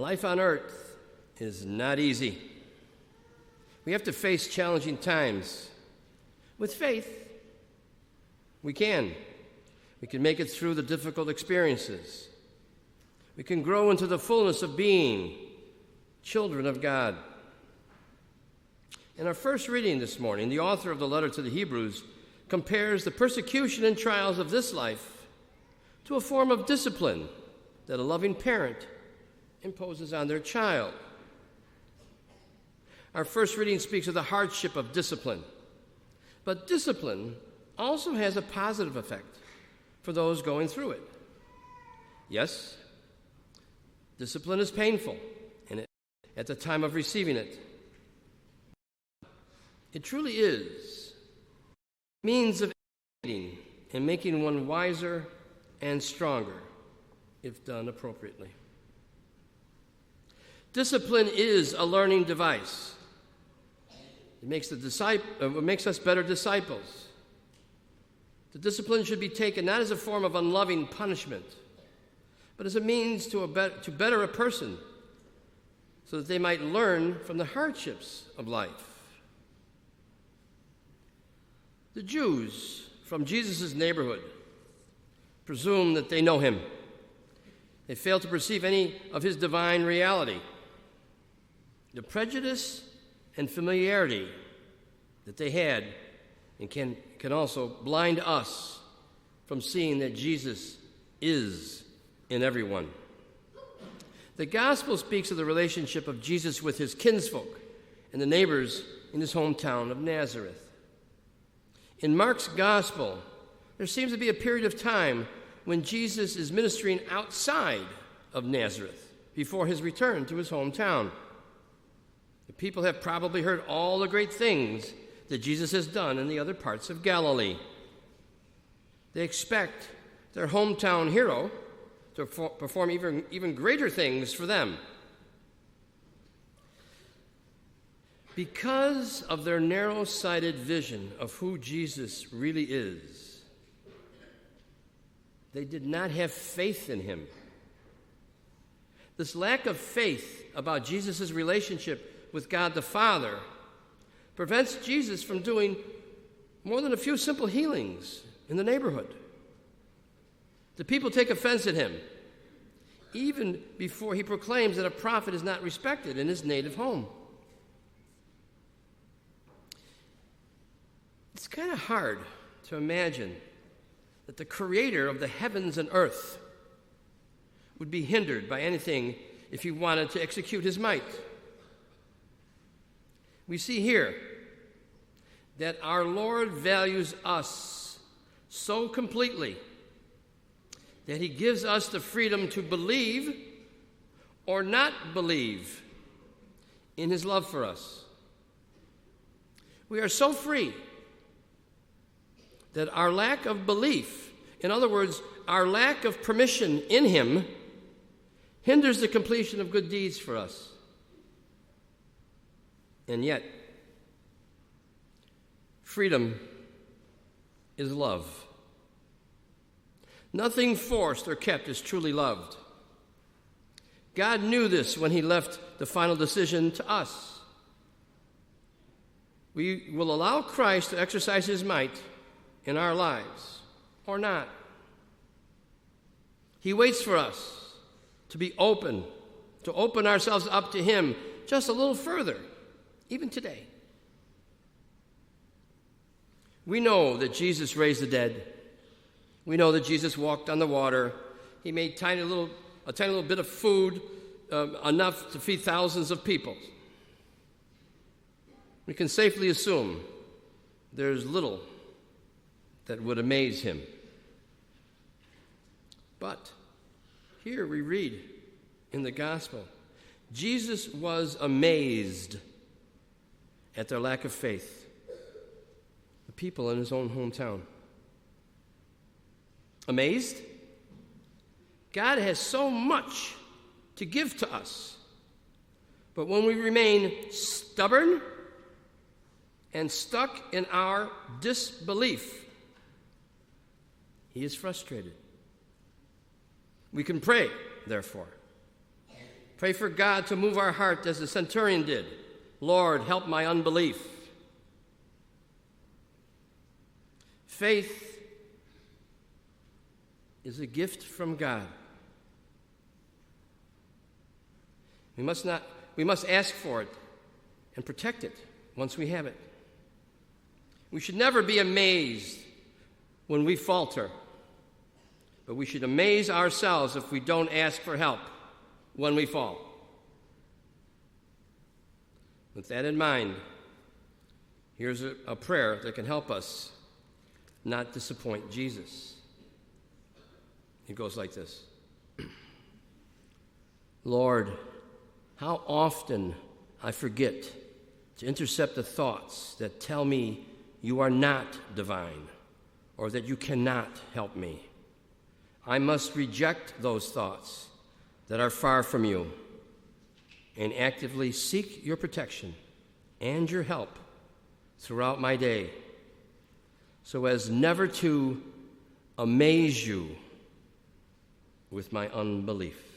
Life on earth is not easy. We have to face challenging times. With faith, we can. We can make it through the difficult experiences. We can grow into the fullness of being children of God. In our first reading this morning, the author of the letter to the Hebrews compares the persecution and trials of this life to a form of discipline that a loving parent imposes on their child. Our first reading speaks of the hardship of discipline, but discipline also has a positive effect for those going through it. Yes, discipline is painful at the time of receiving it. It truly is a means of educating and making one wiser and stronger if done appropriately. Discipline is a learning device. It makes us better disciples. The discipline should be taken not as a form of unloving punishment, but as a means to better a person so that they might learn from the hardships of life. The Jews from Jesus' neighborhood presume that they know him. They fail to perceive any of his divine reality. The prejudice and familiarity that they had and can also blind us from seeing that Jesus is in everyone. The gospel speaks of the relationship of Jesus with his kinsfolk and the neighbors in his hometown of Nazareth. In Mark's gospel, there seems to be a period of time when Jesus is ministering outside of Nazareth before his return to his hometown. The people have probably heard all the great things that Jesus has done in the other parts of Galilee. They expect their hometown hero to perform even greater things for them. Because of their narrow-sighted vision of who Jesus really is, they did not have faith in him. This lack of faith about Jesus' relationship with God the Father prevents Jesus from doing more than a few simple healings in the neighborhood. The people take offense at him, even before he proclaims that a prophet is not respected in his native home. It's kind of hard to imagine that the creator of the heavens and earth would be hindered by anything if he wanted to execute his might. We see here that our Lord values us so completely that he gives us the freedom to believe or not believe in his love for us. We are so free that our lack of belief, in other words, our lack of permission in him, hinders the completion of good deeds for us. And yet, freedom is love. Nothing forced or kept is truly loved. God knew this when he left the final decision to us. We will allow Christ to exercise his might in our lives or not. He waits for us to be open, to open ourselves up to him just a little further, even today. We know that Jesus raised the dead. We know that Jesus walked on the water. He made a tiny little bit of food, enough to feed thousands of people. We can safely assume there's little that would amaze him. But here we read in the gospel, Jesus was amazed at their lack of faith, the people in his own hometown. Amazed? God has so much to give to us, but when we remain stubborn and stuck in our disbelief, he is frustrated. We can pray, therefore. Pray for God to move our heart as the centurion did. Lord, help my unbelief. Faith is a gift from God. We must ask for it and protect it once we have it. We should never be amazed when we falter, but we should amaze ourselves if we don't ask for help when we fall. With that in mind, here's a prayer that can help us not disappoint Jesus. It goes like this. Lord, how often I forget to intercept the thoughts that tell me you are not divine or that you cannot help me. I must reject those thoughts that are far from you and actively seek your protection and your help throughout my day so as never to amaze you with my unbelief.